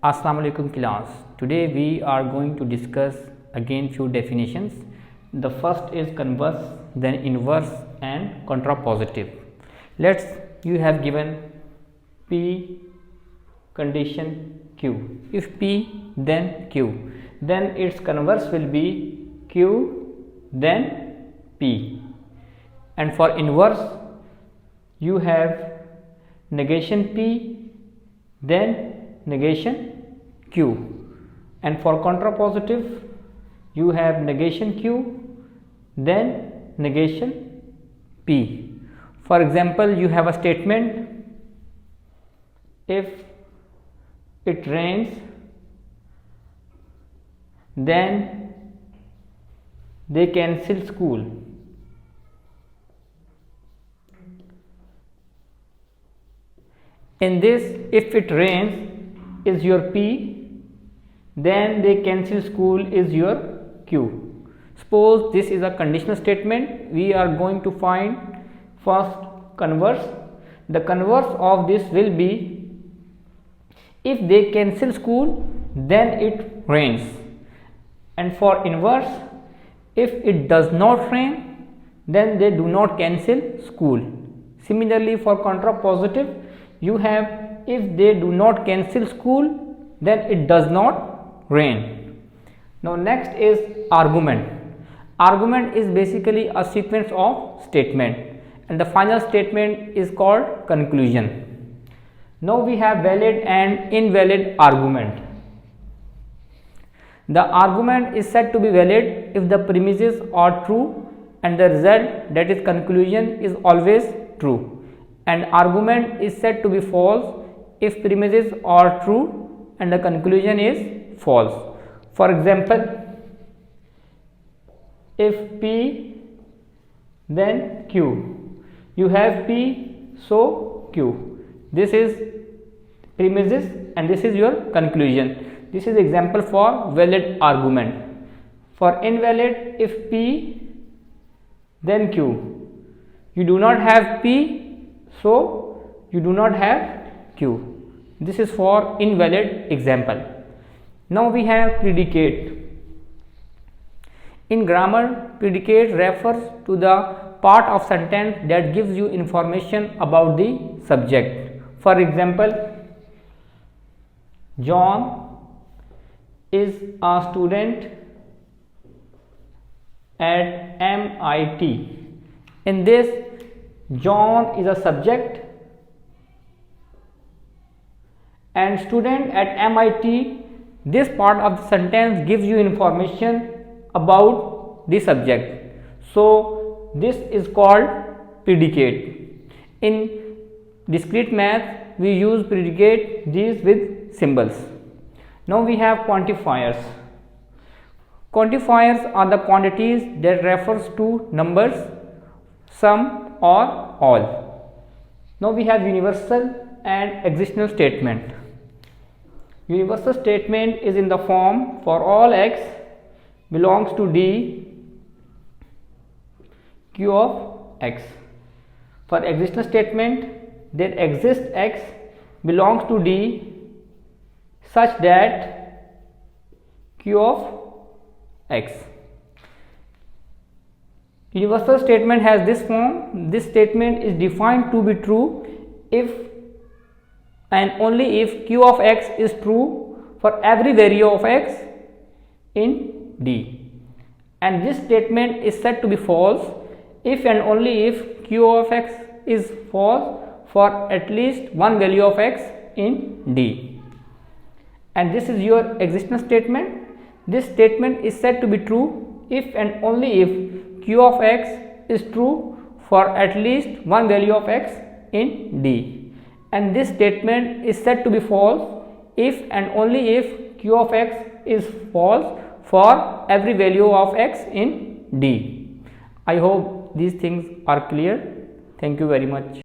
Assalamu alaikum class. Today we are going to discuss again few definitions. The first is converse, then inverse and contrapositive. You have given P condition Q. If P then Q, then its converse will be Q then P. And for inverse you have negation P then negation Q, and for contrapositive you have negation Q then negation P. For example, you have a statement: if it rains then they cancel school. In this, if it rains is your P, then they cancel school is your Q. Suppose this is a conditional statement. We are going to find first converse. The converse of this will be: if they cancel school then it rains. And for inverse, if it does not rain then they do not cancel school. Similarly, for contrapositive you have: if they do not cancel school then it does not rain. Now next is argument. Argument is basically a sequence of statement, and the final statement is called conclusion. Now we have valid and invalid argument. The argument is said to be valid if the premises are true and the result, that is conclusion, is always true. And argument is said to be false if premises are true and the conclusion is false. For example, if P then Q, you have P so Q. This is premises and this is your conclusion. This is example for valid argument. For invalid, if P then Q, you do not have P so you do not have Q. This is for invalid example. Now we have predicate. In grammar, predicate refers to the part of sentence that gives you information about the subject. For example, John is a student at MIT. In this, John is a subject and student at MIT. This part of the sentence gives you information about the subject. So this is called predicate. In discrete math we use predicate these with symbols. Now we have quantifiers. Quantifiers are the quantities that refers to numbers, some or all. Now we have universal and existential statement. Universal statement is in the form: for all x belongs to D, Q of x. For existential statement, there exists x belongs to D such that Q of x. Universal statement has this form. This statement is defined to be true if and only if Q of x is true for every value of x in D. And this statement is said to be false if and only if Q of x is false for at least one value of x in D. And this is your existential statement. This statement is said to be true if and only if Q of x is true for at least one value of x in D. And this statement is said to be false if and only if Q of x is false for every value of x in D. I hope these things are clear. Thank you very much.